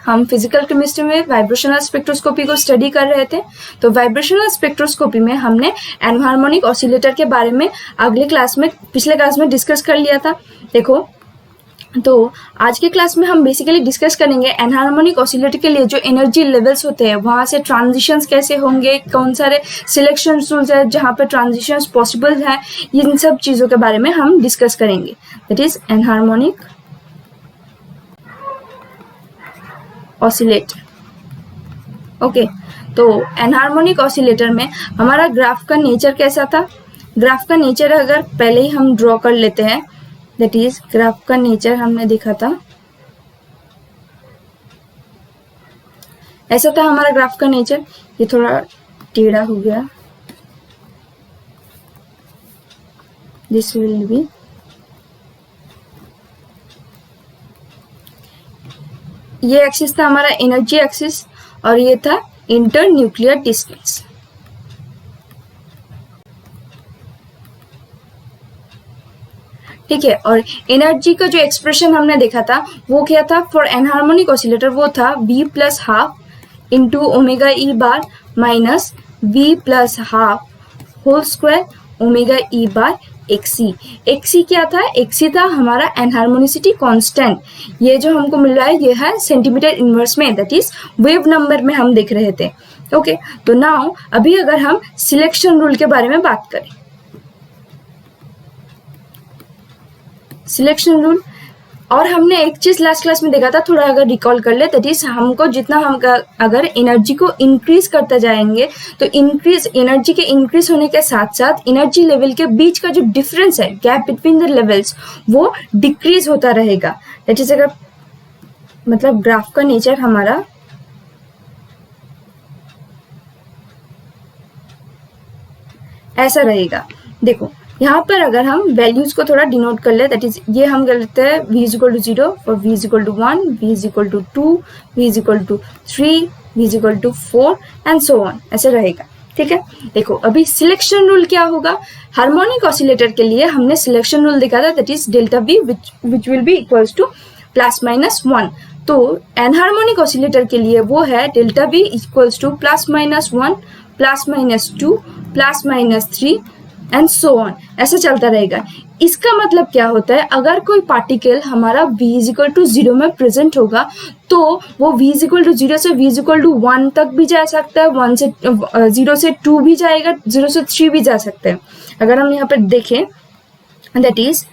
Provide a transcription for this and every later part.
हम physical chemistry में vibrational spectroscopy को स्टडी कर रहे थे। तो वाइब्रेशनल स्पेक्ट्रोस्कोपी में हमने एनहार्मोनिक ऑसिलेटर के बारे में पिछले क्लास में डिस्कस कर लिया था। देखो, तो आज के क्लास में हम बेसिकली डिस्कस करेंगे एनहार्मोनिक ऑसिलेटर के लिए जो एनर्जी लेवल्स होते हैं, वहाँ से ट्रांजिशंस कैसे होंगे, कौन सारे सिलेक्शन रूल्स है जहाँ पर ट्रांजिशंस पॉसिबल है, इन सब चीज़ों के बारे में हम डिस्कस करेंगे। That is enharmonic oscillator. Okay, तो एनहार्मोनिक ऑसिलेटर में हमारा ग्राफ का नेचर कैसा था? ग्राफ का नेचर अगर पहले ही हम ड्रॉ कर लेते हैं, दैट इज ग्राफ का नेचर हमने देखा था, ऐसा था हमारा ग्राफ का नेचर। ये थोड़ा टेढ़ा हो गया, दिस विल बी, ये एक्सिस था हमारा एनर्जी एक्सिस और ये था इंटर न्यूक्लियर डिस्टेंस। ठीक है, और एनर्जी का जो एक्सप्रेशन हमने देखा था वो क्या था फॉर एनहार्मोनिक ऑसिलेटर? वो था v plus half into omega e bar minus v plus half whole square omega e bar x e. X e क्या था? एक्सी था हमारा एनहार्मोनिसिटी कांस्टेंट। ये जो हमको मिल रहा है ये है सेंटीमीटर इनवर्स में, दैट इज वेव नंबर में हम देख रहे थे। ओके, तो नाउ अभी अगर हम सिलेक्शन रूल के बारे में बात करें, सिलेक्शन रूल, और हमने एक चीज लास्ट क्लास में देखा था, थोड़ा अगर रिकॉल कर ले, दैट इज हमको जितना हम अगर एनर्जी को इंक्रीज करते जाएंगे तो एनर्जी के इंक्रीज होने के साथ साथ एनर्जी लेवल के बीच का जो डिफरेंस है, गैप बिटवीन द लेवल्स, वो डिक्रीज होता रहेगा। दैट इज अगर मतलब ग्राफ का नेचर हमारा ऐसा रहेगा। देखो, यहाँ पर अगर हम वैल्यूज को थोड़ा डिनोट कर ले, दैट इज ये हम कर लेते हैं v is equal to 0 for v is equal to 1, v is equal to 2, v is equal to 3, v is equal to 4 and so on, ऐसे रहेगा। ठीक है, देखो अभी सिलेक्शन रूल क्या होगा? हार्मोनिक ऑसिलेटर के लिए हमने सिलेक्शन रूल देखा था, that is delta v which will be equals to plus minus 1। तो एनहार्मोनिक ऑसिलेटर के लिए वो है delta v equals to plus minus 1, plus minus 2, plus minus 3 and so on, ऐसा चलता रहेगा। इसका मतलब क्या होता है? अगर कोई पार्टिकल हमारा v इज इक्वल टू 0 में प्रेजेंट होगा तो वो v इज इक्वल टू 0 से v इज इक्वल टू 1 तक भी जा सकता है, 0 से 2 भी जाएगा, 0 से 3 भी जा सकते हैं। अगर हम यहाँ पर देखें, दैट इज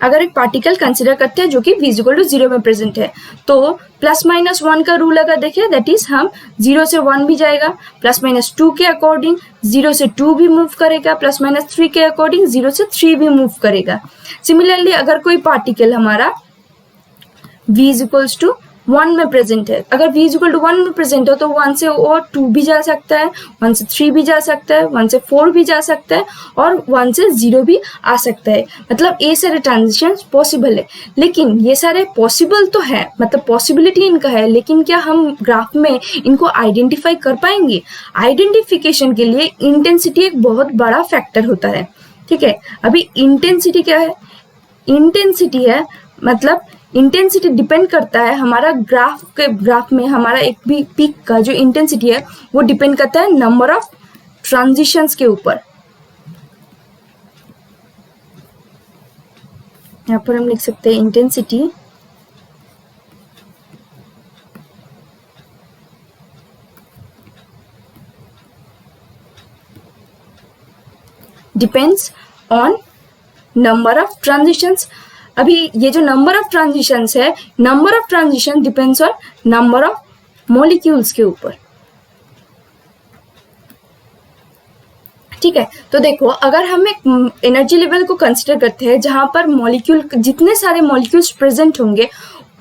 अगर एक पार्टिकल कंसिडर करते हैं जो कि v इज इक्वल टू 0 में प्रेजेंट है, तो प्लस माइनस 1 का रूल अगर देखें, दैट इज हम 0 से 1 भी जाएगा, प्लस माइनस 2 के अकॉर्डिंग 0 से 2 भी मूव करेगा, प्लस माइनस 3 के अकॉर्डिंग 0 से 3 भी मूव करेगा। सिमिलरली अगर कोई पार्टिकल हमारा v इज इक्वल्स टू 1 में प्रेजेंट है, अगर v इज इक्वल टू 1 में प्रेजेंट हो तो 1 से और 2 भी जा सकता है, 1 से 3 भी जा सकता है, 1 से 4 भी जा सकता है और 1 से 0 भी आ सकता है। मतलब ये सारे ट्रांजिशन पॉसिबल है, लेकिन ये सारे पॉसिबल तो है, मतलब पॉसिबिलिटी इनका है, लेकिन क्या हम ग्राफ में इनको आइडेंटिफाई कर पाएंगे? आइडेंटिफिकेशन के लिए इंटेंसिटी एक बहुत बड़ा फैक्टर होता है। ठीक है, अभी इंटेंसिटी क्या है? इंटेंसिटी है मतलब इंटेंसिटी डिपेंड करता है हमारा ग्राफ में हमारा एक भी पीक का जो इंटेंसिटी है वो डिपेंड करता है नंबर ऑफ ट्रांजिशंस के ऊपर। यहाँ पर हम लिख सकते हैं intensity depends on number of transitions. अभी ये जो नंबर ऑफ ट्रांजिशंस है, number of transition depends on number of molecules के ऊपर। ठीक है, तो देखो अगर हम एक एनर्जी लेवल को कंसिडर करते हैं जहां पर मॉलिक्यूल, जितने सारे मॉलिक्यूल्स प्रेजेंट होंगे,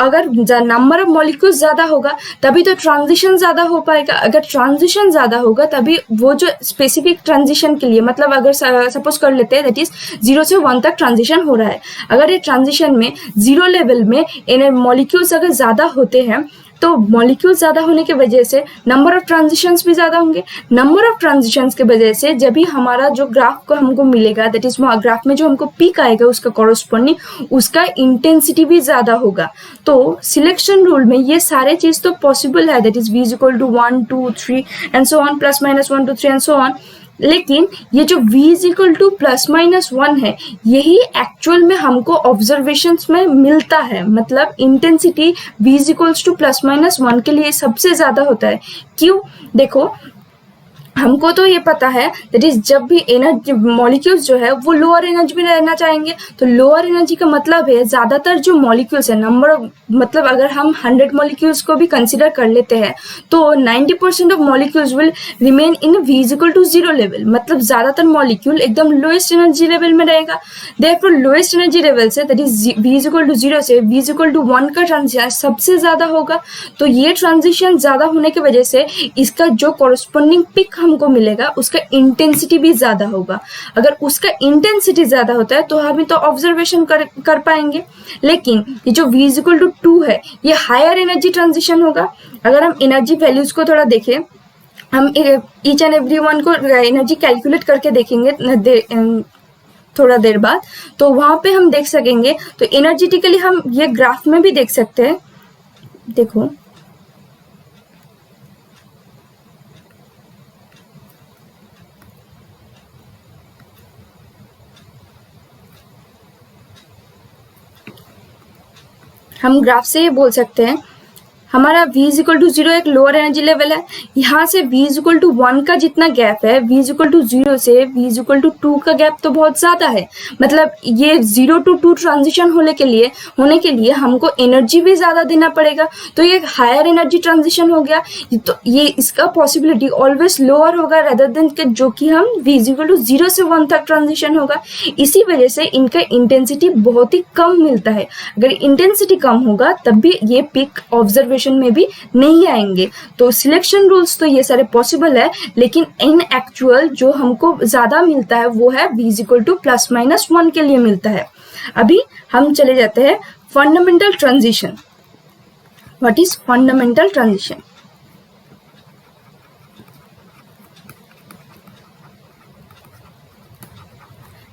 अगर नंबर ऑफ मॉलिक्यूल्स ज्यादा होगा तभी तो ट्रांजिशन ज्यादा हो पाएगा। अगर ट्रांजिशन ज्यादा होगा तभी वो जो स्पेसिफिक ट्रांजिशन के लिए, मतलब अगर सपोज कर लेते हैं दैट इज 0 से 1 तक ट्रांजिशन हो रहा है, अगर ये ट्रांजिशन में 0 लेवल में मॉलिक्यूल्स अगर ज्यादा होते हैं तो मॉलिक्यूल ज़्यादा होने की वजह से नंबर ऑफ ट्रांजिशंस भी ज़्यादा होंगे। नंबर ऑफ ट्रांजिशंस की वजह से जब भी हमारा जो ग्राफ को हमको मिलेगा, दैट इज ग्राफ में जो हमको पीक आएगा उसका कॉरस्पॉन्डिंग उसका इंटेंसिटी भी ज़्यादा होगा। तो सिलेक्शन रूल में ये सारे चीज़ तो पॉसिबल है, that is v equal to 1 2 3 and so on, plus minus 1 2 3 and so on. लेकिन ये जो v is equal to plus minus 1 है, यही एक्चुअल में हमको ऑब्जर्वेशंस में मिलता है। मतलब intensity v is equals to plus minus 1 के लिए सबसे ज्यादा होता है। क्यों? देखो, हमको तो ये पता है दैट इज जब भी एनर्जी मॉलिक्यूल्स जो है वो लोअर एनर्जी में रहना चाहेंगे, तो लोअर एनर्जी का मतलब है ज्यादातर जो मॉलिक्यूल्स है, नंबर ऑफ मतलब अगर हम 100 मॉलिक्यूल्स को भी कंसिडर कर लेते हैं तो 90% of molecules will remain in v is equal to 0 level. मतलब ज्यादातर मॉलिक्यूल एकदम लोएस्ट एनर्जी लेवल में रहेगा। देयरफॉर लोएस्ट एनर्जी लेवल से that is v is equal to 0 से v इज इक्वल टू 1 का ट्रांजिशन सबसे ज्यादा होगा। तो ये ट्रांजिशन ज्यादा होने की वजह से इसका जो कॉरस्पॉन्डिंग पिक हमको मिलेगा उसका इंटेंसिटी भी ज्यादा होगा। अगर उसका इंटेंसिटी ज्यादा होता है तो हम तो ऑब्जर्वेशन कर पाएंगे। लेकिन ये जो v इज इक्वल टू 2 है, ये हायर एनर्जी ट्रांजिशन होगा। अगर हम एनर्जी वैल्यूज को थोड़ा देखें, हम ईच एंड एवरी वन को एनर्जी कैलकुलेट करके देखेंगे थोड़ा देर बाद, तो वहां पे हम देख सकेंगे। तो एनर्जेटिकली हम ये ग्राफ में भी देख सकते हैं। देखो, हम ग्राफ से ये बोल सकते हैं हमारा v इज इक्वल टू 0 एक लोअर एनर्जी लेवल है। यहाँ से v इज इक्वल टू 1 का जितना गैप है, v इज इक्वल टू 0 से v इज इक्वल टू 2 का गैप तो बहुत ज्यादा है। मतलब ये 0 to 2 ट्रांजिशन होने के लिए हमको एनर्जी भी ज्यादा देना पड़ेगा। तो ये हायर एनर्जी ट्रांजिशन हो गया। तो ये इसका पॉसिबिलिटी ऑलवेज लोअर होगा रेदर देन जो कि हम v इज इक्वल टू 0 से 1 तक ट्रांजिशन होगा। इसी वजह से इनका इंटेंसिटी बहुत ही कम मिलता है। अगर इंटेंसिटी कम होगा तब भी ये पिक ऑब्जर्वेशन में भी नहीं आएंगे। तो सिलेक्शन रूल्स तो ये सारे पॉसिबल है, लेकिन इन एक्चुअल जो हमको ज्यादा मिलता है वो है v is equal to plus minus 1 के लिए मिलता है। अभी हम चले जाते हैं fundamental transition. What is fundamental transition?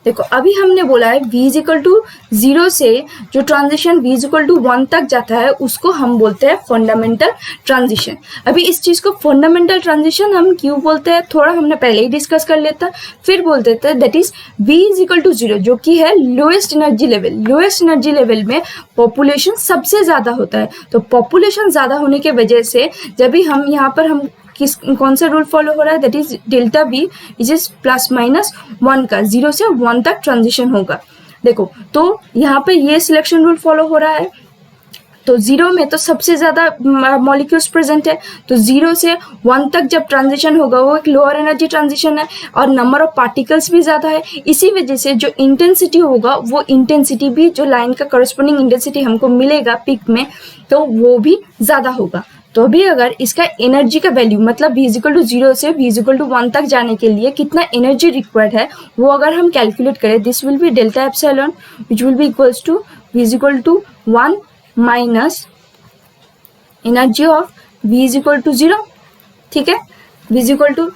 देखो, अभी हमने बोला है v इज इक्वल टू 0 से जो transition v is equal to 1 तक जाता है उसको हम बोलते हैं फंडामेंटल ट्रांजिशन। अभी इस चीज को फंडामेंटल ट्रांजिशन हम क्यों बोलते हैं थोड़ा हमने पहले ही डिस्कस कर लेता, फिर बोलते थे that is v is equal to 0 जो कि है lowest energy level. Lowest energy level में पॉपुलेशन सबसे ज्यादा होता है। तो पॉपुलेशन ज्यादा होने की वजह से जब भी हम यहाँ पर हम कौन सा रूल फॉलो हो रहा है, that is delta v is plus minus 1 का 0 से 1 तक ट्रांजिशन होगा। देखो, तो यहाँ पे ये सिलेक्शन रूल फॉलो हो रहा है। तो 0 में तो सबसे ज्यादा मॉलिक्यूल्स प्रेजेंट है, तो 0 से 1 तक जब ट्रांजिशन होगा वो एक लोअर एनर्जी ट्रांजिशन है और नंबर ऑफ पार्टिकल्स भी ज्यादा है। इसी वजह से जो इंटेंसिटी होगा वो इंटेंसिटी भी जो लाइन का करस्पॉन्डिंग इंटेंसिटी हमको मिलेगा पिक में, तो वो भी ज्यादा होगा। तो अभी अगर इसका एनर्जी का वैल्यू मतलब v इज इक्वल टू 0 से v इज इक्वल टू 1 तक जाने के लिए कितना एनर्जी रिक्वायर्ड है वो अगर हम कैलकुलेट करें, this will be delta epsilon which will be equals to v is equal to 1 minus energy of v is equal to 0। ठीक है, v इज इक्वल टू,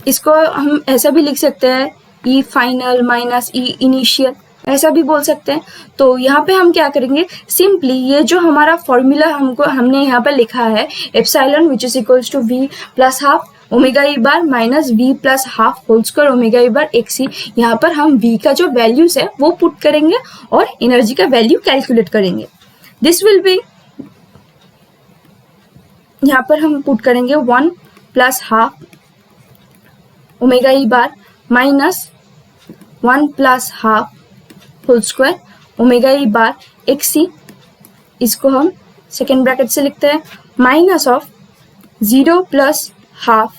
इसको हम ऐसा भी लिख सकते हैं e final minus e initial, ऐसा भी बोल सकते हैं। तो यहाँ पे हम क्या करेंगे, सिंपली ये जो हमारा फॉर्मूला हमने यहाँ पे लिखा है epsilon which is equals to v plus half omega e bar minus v plus half whole square omega e bar x e, यहाँ पर हम v का जो वैल्यूज है वो पुट करेंगे और एनर्जी का वैल्यू कैलकुलेट करेंगे। दिस विल बी, यहाँ पर हम पुट करेंगे 1 plus half omega e bar minus 1 plus half whole square omega e bar x e, इसको हम सेकेंड ब्रैकेट से लिखते हैं माइनस ऑफ 0 प्लस हाफ।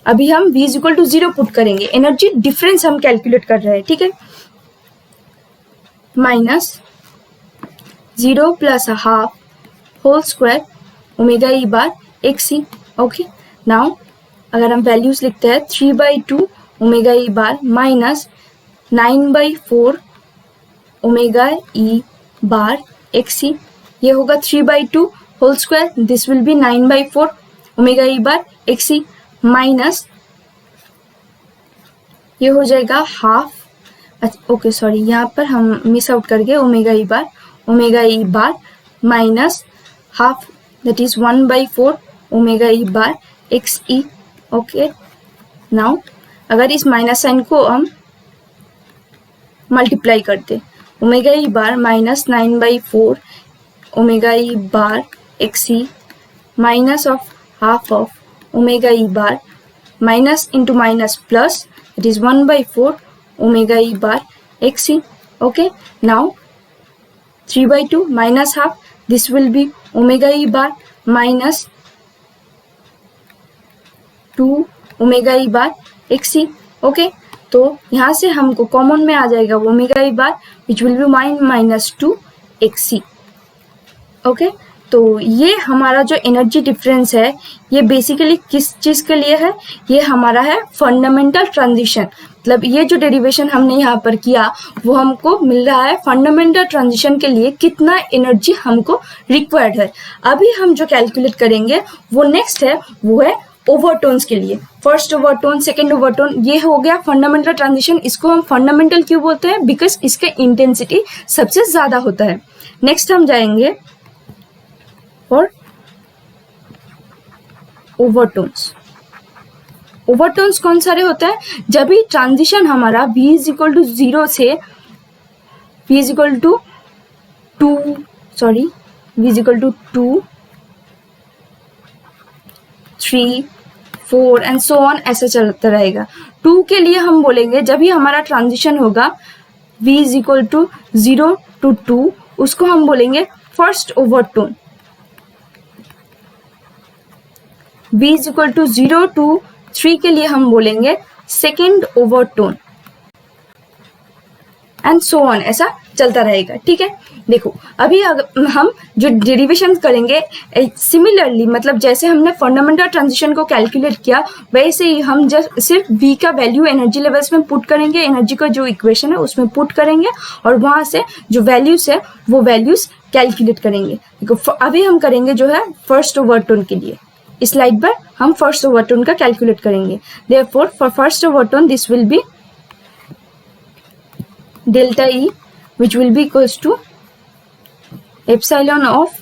अभी हम v is equal to 0 put करेंगे, एनर्जी डिफरेंस हम कैलकुलेट कर रहे हैं। ठीक है, minus 0 plus half whole square omega e bar x e. Okay, now अगर हम वैल्यूज लिखते हैं 3/2 omega e bar minus 9/4 omega e bar x e, ये होगा 3/2 whole square, this will be 9/4 omega e bar x e minus ये हो जाएगा half, okay sorry यहाँ पर हम मिस आउट कर गए, omega e bar minus half that is 1/4 omega e bar x E. Okay now अगर इस माइनस साइन को हम मल्टीप्लाई करते, omega e bar minus 9/4 omega e bar x e minus of half of omega e bar minus into minus plus it is 1/4 omega e bar xc. Okay, now 3/2 minus half, this will be omega e bar minus 2 omega e bar xc. Okay, तो यहाँ से हमको common में आ जाएगा omega e bar which will B minus 2 xc. Okay, तो ये हमारा जो एनर्जी डिफरेंस है ये बेसिकली किस चीज़ के लिए है, ये हमारा है फंडामेंटल ट्रांजिशन। मतलब ये जो डेरिवेशन हमने यहाँ पर किया वो हमको मिल रहा है फंडामेंटल ट्रांजिशन के लिए कितना एनर्जी हमको रिक्वायर्ड है। अभी हम जो कैलकुलेट करेंगे वो नेक्स्ट है, वो है ओवरटोन्स के लिए। फर्स्ट ओवरटोन, सेकेंड ओवरटोन, ये हो गया फंडामेंटल ट्रांजिशन। इसको हम फंडामेंटल क्यों बोलते हैं? बिकॉज इसका इंटेंसिटी सबसे ज़्यादा होता है। नेक्स्ट हम जाएंगे और ओवरटोन्स। ओवरटोन्स कौन सारे होते हैं? जब भी ट्रांजिशन हमारा v इज इक्वल टू 0 से v is equal to 2 3 4 and so on ऐसा चलता रहेगा। 2 के लिए हम बोलेंगे जब भी हमारा ट्रांजिशन होगा v is equal to 0 to 2, उसको हम बोलेंगे first overtone. v is equal to 0 to 3 के लिए हम बोलेंगे second overtone and so on, ऐसा चलता रहेगा। ठीक है, देखो अभी हम जो डेरिवेशन करेंगे सिमिलरली, मतलब जैसे हमने फंडामेंटल ट्रांजिशन को कैलकुलेट किया वैसे ही हम जस्ट सिर्फ v का वैल्यू एनर्जी लेवल्स में पुट करेंगे, एनर्जी का जो इक्वेशन है उसमें पुट करेंगे और वहां से जो वैल्यूज है वो वैल्यूज कैलकुलेट करेंगे। देखो अभी हम करेंगे जो है फर्स्ट ओवरटोन के लिए, इस स्लाइड पर हम फर्स्ट ओवरटोन का कैलकुलेट करेंगे। Therefore for first overtone this will be delta E which will be equals to epsilon of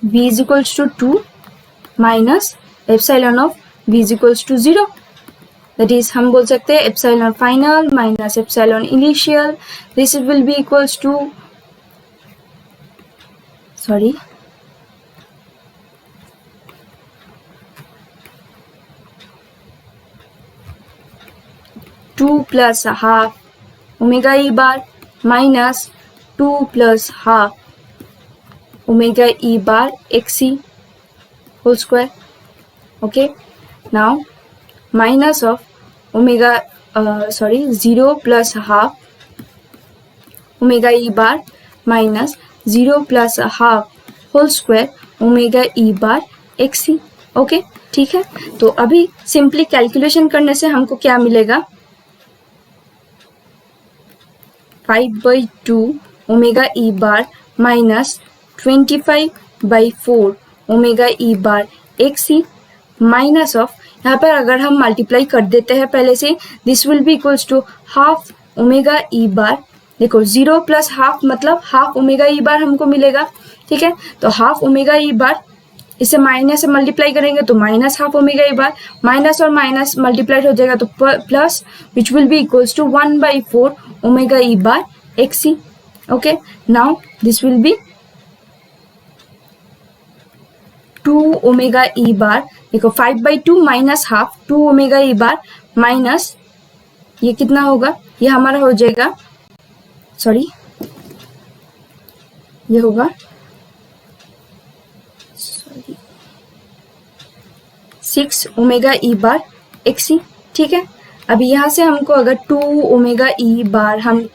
v is equals to 2 minus epsilon of v is equals to 0. That is हम बोल सकते हैं epsilon final minus epsilon initial. This will be equals to 2 plus a half omega e bar minus 2 plus half omega e bar xc whole square. Okay, now minus of omega 0 plus half omega e bar minus 0 plus half whole square omega e bar xc. Okay ठीक है, तो अभी simply calculation करने से हमको क्या मिलेगा, 5/2 omega e bar minus 25/4 omega e bar x e minus of, यहाँ पर अगर हम मल्टीप्लाई कर देते हैं पहले से, this will be equals to half omega e bar. देखो 0 प्लस हाफ मतलब हाफ ओमेगा ई बार हमको मिलेगा। ठीक है, तो हाफ ओमेगा ई बार इसे माइनस से मल्टीप्लाई करेंगे तो minus half omega e bar, minus और माइनस मल्टीप्लाई हो जाएगा तो plus, which will be equals to 1/4 omega e bar x e. Okay, now this will be 2 omega e bar. देखो 5/2 minus half 2 omega e bar minus ये कितना होगा, ये हमारा हो जाएगा, सॉरी ये होगा 6 ओमेगा ई बार एक्सी। ठीक है, अभी यहाँ से हमको अगर 2 ओमेगा ई बार हम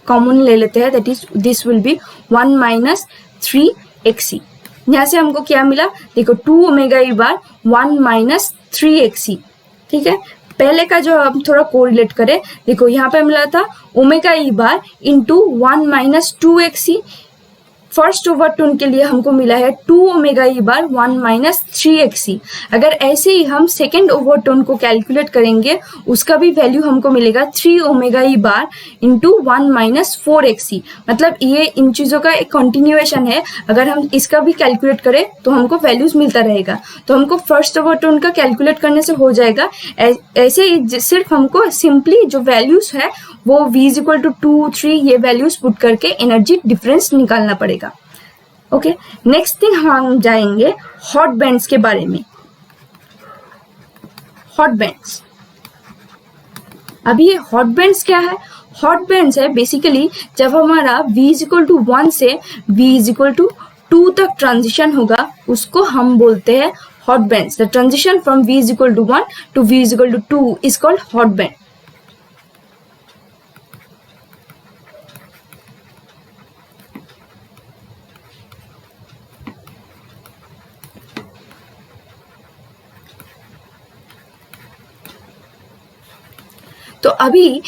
कॉमन ले लेते हैं, that is this will be 1 minus 3 x e. यहाँ से हमको क्या मिला, देखो 2 omega e bar 1 minus 3 x e. ठीक है, पहले का जो हम थोड़ा कोरिलेट करें, देखो यहाँ पे मिला था omega e bar into 1 minus 2 x e, first overtone के लिए हमको मिला है 2 omega e bar 1 minus 3xe। अगर ऐसे ही हम सेकेंड ओवरटोन को कैलकुलेट करेंगे उसका भी वैल्यू हमको मिलेगा 3 omega e bar into 1 minus 4xe। मतलब ये इन चीज़ों का एक कंटिन्यूएशन है। अगर हम इसका भी कैलकुलेट करें तो हमको वैल्यूज मिलता रहेगा। तो हमको फर्स्ट ओवरटोन का कैलकुलेट करने से हो जाएगा। ऐसे ही सिर्फ हमको सिंपली जो वैल्यूज है वो v इज इक्वल टू 2, 3 ये वैल्यूज पुट करके एनर्जी डिफरेंस निकालना पड़ेगा। ओके, नेक्स्ट थिंग हम जाएंगे हॉट बैंड्स के बारे में। हॉट बैंड्स, अभी ये हॉट बैंड्स क्या है? हॉट बैंड्स है बेसिकली जब हमारा v इज इक्वल टू 1 से v इज इक्वल टू 2 तक ट्रांजिशन होगा उसको हम बोलते हैं hot bands. The transition from v is equal to 1 to v is equal to 2 is called hot band. तो अभी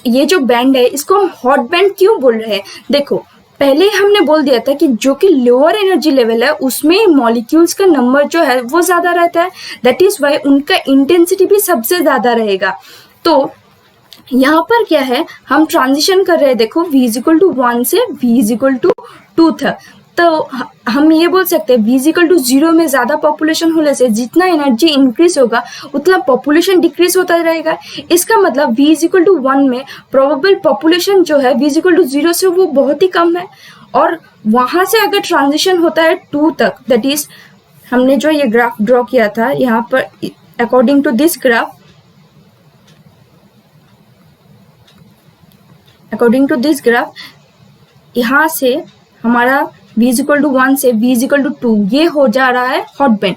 ये जो बैंड है इसको हम हॉट बैंड क्यों बोल रहे हैं? देखो, पहले हमने बोल दिया था कि जो कि लोअर एनर्जी लेवल है उसमें मॉलिक्यूल्स का नंबर जो है वो ज्यादा रहता है, दैट इज वाई उनका इंटेंसिटी भी सबसे ज्यादा रहेगा। तो यहाँ पर क्या है, हम ट्रांजिशन कर रहे हैं। देखो v इज इक्वल टू 1 से v इज इक्वल टू 2 था। तो हम ये बोल सकते हैं v इज इक्वल टू 0 में ज्यादा पॉपुलेशन होने से जितना एनर्जी इंक्रीज होगा उतना पॉपुलेशन डिक्रीज होता रहेगा। इसका मतलब v इज इक्वल टू 1 में प्रोबेबल पॉपुलेशन जो है v इज इक्वल टू 0 से वो बहुत ही कम है। और वहां से अगर ट्रांजिशन होता है 2 तक, दैट इज हमने जो ये ग्राफ ड्रॉ किया था यहाँ पर, according to this graph, according to this graph यहाँ से हमारा v इज इक्वल टू 1 से v इज इक्वल टू 2 ये हो जा रहा है हॉट बैंड।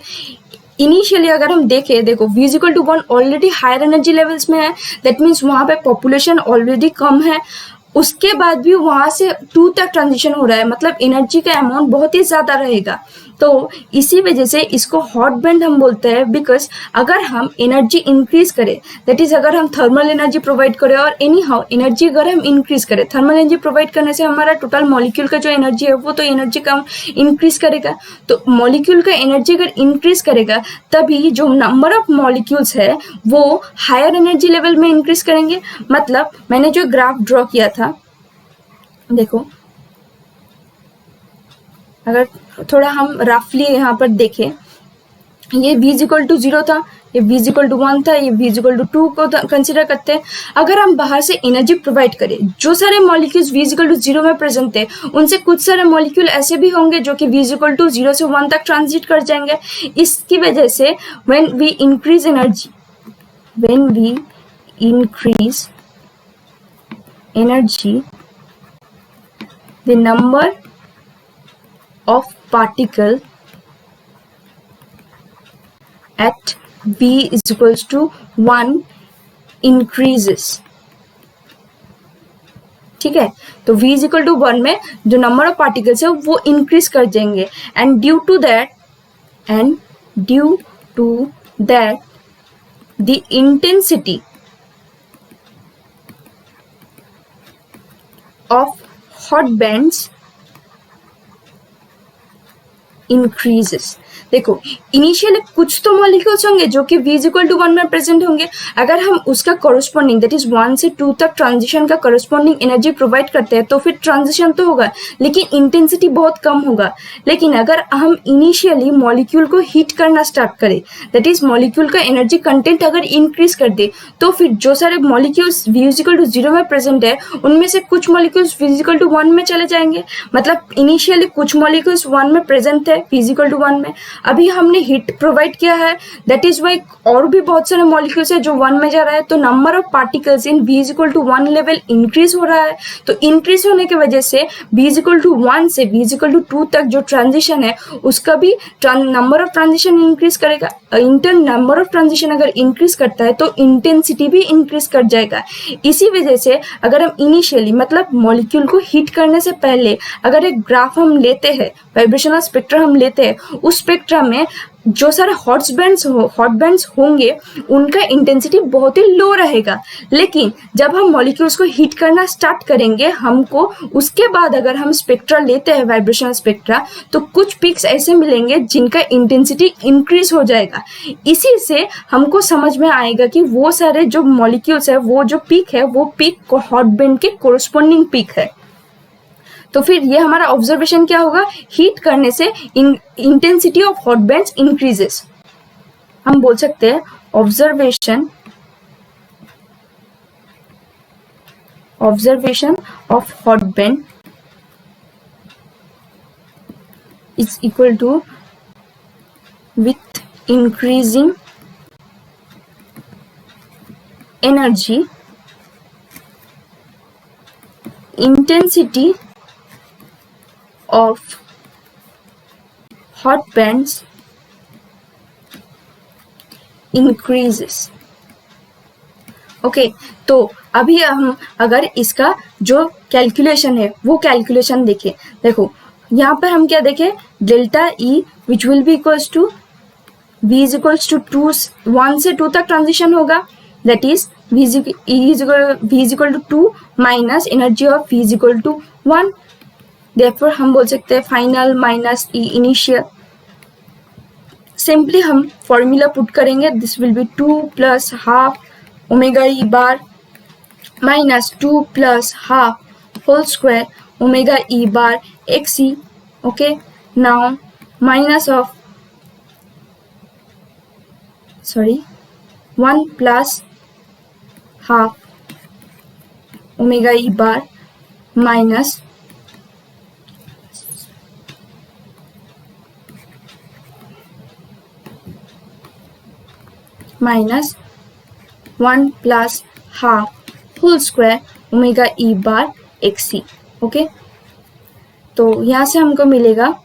इनिशियली अगर हम देखें, देखो v is equal to 1 already higher energy levels में है, दैट मीन्स वहां पे पॉपुलेशन ऑलरेडी कम है। उसके बाद भी वहां से 2 तक ट्रांजिशन हो रहा है, मतलब एनर्जी का अमाउंट बहुत ही ज्यादा रहेगा। तो इसी वजह से इसको हॉट बैंड हम बोलते हैं। बिकॉज अगर हम एनर्जी इंक्रीज करें, दैट इज अगर हम थर्मल एनर्जी प्रोवाइड करें और एनी हाउ एनर्जी अगर हम इंक्रीज करें, थर्मल एनर्जी प्रोवाइड करने से हमारा टोटल मॉलिक्यूल का जो एनर्जी है वो तो एनर्जी का इंक्रीज करेगा। तो मॉलिक्यूल का एनर्जी अगर इंक्रीज करेगा तभी जो नंबर ऑफ मॉलिक्यूल्स है वो हायर एनर्जी लेवल में इंक्रीज करेंगे। मतलब मैंने जो ग्राफ ड्रॉ किया था, देखो अगर थोड़ा हम रफली यहाँ पर देखें, ये v इज इक्वल टू 0 था, ये v इज इक्वल टू 1 था, ये v इज इक्वल टू 2 को कंसिडर करते हैं। अगर हम बाहर से एनर्जी प्रोवाइड करें, जो सारे molecules v is equal to 0 में प्रेजेंट थे उनसे कुछ सारे मॉलिक्यूल ऐसे भी होंगे जो कि v इज इक्वल टू 0 से 1 तक ट्रांजिट कर जाएंगे। इसकी वजह से when we increase energy, when we increase energy, the number of particle at v is equals to 1 increases। ठीक है, तो v is equal to 1 में जो नंबर ऑफ पार्टिकल्स है वो इंक्रीज कर जाएंगे। And due to that the intensity of hot bands increases. देखो, इनिशियली कुछ तो मॉलिक्यूल्स होंगे जो कि v इज इक्वल टू 1 में प्रेजेंट होंगे। अगर हम उसका कॉरस्पॉन्डिंग, दैट इज 1 से 2 तक ट्रांजिशन का कॉरस्पॉन्डिंग एनर्जी प्रोवाइड करते हैं तो फिर ट्रांजिशन तो होगा लेकिन इंटेंसिटी बहुत कम होगा। लेकिन अगर हम इनिशियली मॉलिक्यूल को हीट करना स्टार्ट करें, दैट इज मॉलिक्यूल का एनर्जी कंटेंट अगर इंक्रीज कर दे, तो फिर जो सारे molecules v is equal to 0 में प्रेजेंट है उनमें से कुछ molecules v is equal to 1 में चले जाएंगे। मतलब इनिशियली कुछ मॉलिक्यूल्स 1 में प्रेजेंट थे v इज इक्वल टू 1 में, अभी हमने हीट प्रोवाइड किया है, दैट इज वाई और भी बहुत सारे मॉलिक्यूल्स है जो 1 में जा रहा है। तो number of particles in v is equal to 1 level increase हो रहा है। तो इंक्रीज होने की वजह से v इज इक्वल टू 1 से v इज इक्वल टू 2 तक जो ट्रांजिशन है उसका भी नंबर ऑफ ट्रांजिशन इंक्रीज करेगा। नंबर ऑफ ट्रांजिशन अगर इंक्रीज करता है तो इंटेंसिटी भी इंक्रीज कर जाएगा। इसी वजह से अगर हम इनिशियली, मतलब मॉलिक्यूल को हीट करने से पहले अगर एक ग्राफ हम लेते हैं, वाइब्रेशनल स्पेक्ट्रम हम लेते हैं, उस स्पेक्ट्रम में जो सारे हॉट बैंड्स होंगे उनका इंटेंसिटी बहुत ही लो रहेगा, लेकिन जब हम मॉलिक्यूल्स को हीट करना स्टार्ट करेंगे हमको उसके बाद अगर हम स्पेक्ट्रा लेते हैं वाइब्रेशनल स्पेक्ट्रा, तो कुछ पीक्स ऐसे मिलेंगे जिनका इंटेंसिटी इंक्रीज हो जाएगा। इसी से हमको समझ में आएगा कि वो सारे जो मॉलिक्यूल्स है, वो जो पीक है, वो पीक हॉट बैंड के कोरस्पॉन्डिंग पीक है। तो फिर ये हमारा ऑब्जर्वेशन क्या होगा, हीट करने से intensity of hot bands increases. हम बोल सकते हैं observation of hot band is equal to with increasing energy intensity of hot bands increases। Okay तो अभी हम अगर इसका जो कैलकुलेशन है वो कैलकुलेशन देखें। देखो यहाँ पर हम क्या देखें, delta e which will be equals to v is equals to 1 से 2 तक ट्रांजिशन होगा, that is v is equal to 2 minus energy of v is equal to 1। Therefore हम बोल सकते हैं final minus e initial. Simply हम formula put करेंगे, this will be 2 plus half omega e bar minus 2 plus half whole square omega e bar x E. Okay now minus of 1 plus half omega e bar minus minus 1 plus half whole square omega e bar x c. Okay तो यहाँ से हमको मिलेगा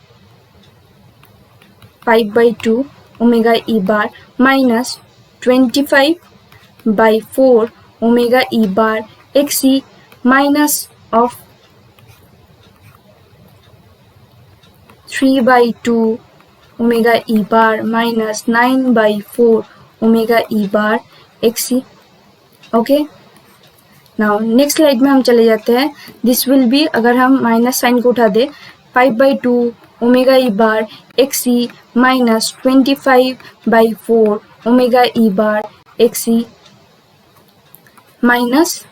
5/2 omega e bar minus 25/4 omega e bar x c minus of 3/2 omega e bar minus 9/4 omega e bar x c. Okay now next slide में हम चले जाते हैं। दिस विल बी, अगर हम माइनस साइन को उठा दे, 5/2 omega e bar x c minus 25/4 omega e bar x c minus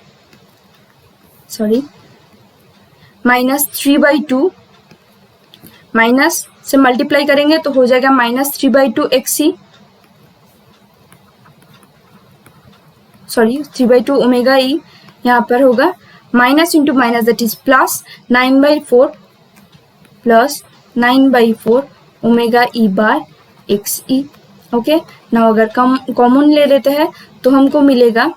3/2 minus से मल्टीप्लाई करेंगे तो हो जाएगा माइनस 3/2 एक्स सी 3/2 ओमेगा ई, यहाँ पर होगा minus into minus that is plus 9/4 omega e bar x E. Okay now अगर कॉमन ले लेते हैं तो हमको मिलेगा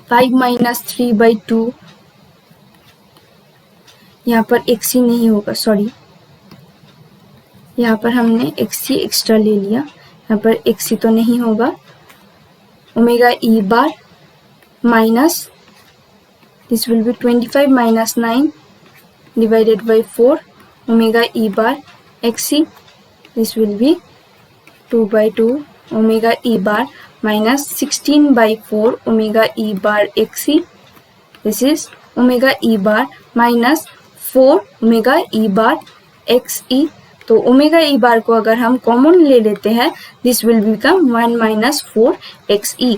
5 माइनस 3/2, यहाँ पर एक्स ई नहीं होगा, यहाँ पर हमने एक्स ई एक्स्ट्रा ले लिया, यहाँ पर एक्स ई तो नहीं होगा, omega e bar minus this will be 25 minus 9 divided by 4 omega e bar x c, this will be 2/2 omega e bar minus 16/4 omega e bar x c, this is omega e bar minus 4 omega e bar x e. तो omega e बार को अगर हम common ले लेते हैं, this will become 1 minus 4 x e.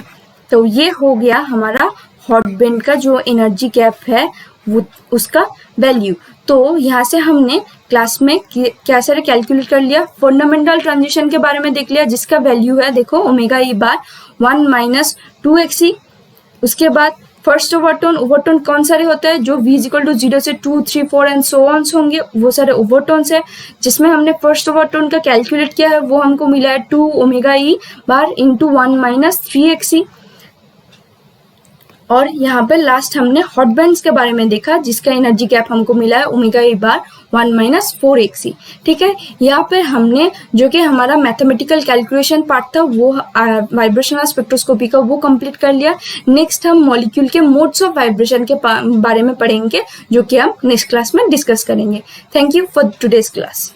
तो ये हो गया हमारा हॉट बैंड का जो एनर्जी गैप है वो उसका वैल्यू। तो यहाँ से हमने क्लास में क्या सारे कैलकुलेट कर लिया, फंडामेंटल ट्रांजिशन के बारे में देख लिया जिसका वैल्यू है, देखो omega e bar 1 minus 2 x ई। उसके बाद फर्स्ट ओवरटोन कौन सारे होते हैं, जो v इक्वल टू 0 से 2, 3, 4 एंड सो ऑन होंगे, वो सारे ओवरटोन्स है। जिसमें हमने फर्स्ट ओवरटोन का कैलकुलेट किया है वो हमको मिला है 2 omega e bar into 1 minus 3 x ई। और यहाँ पे लास्ट हमने हॉट बैंड्स के बारे में देखा जिसका एनर्जी गैप हमको मिला है omega e bar 1 minus 4 x ई। ठीक है, यहाँ पे हमने जो कि हमारा मैथमेटिकल कैलकुलेशन पार्ट था वो वाइब्रेशनल स्पेक्ट्रोस्कोपी का वो कंप्लीट कर लिया। नेक्स्ट हम मॉलिक्यूल के मोड्स ऑफ वाइब्रेशन के बारे में पढ़ेंगे जो कि हम नेक्स्ट क्लास में डिस्कस करेंगे। Thank you for today's class.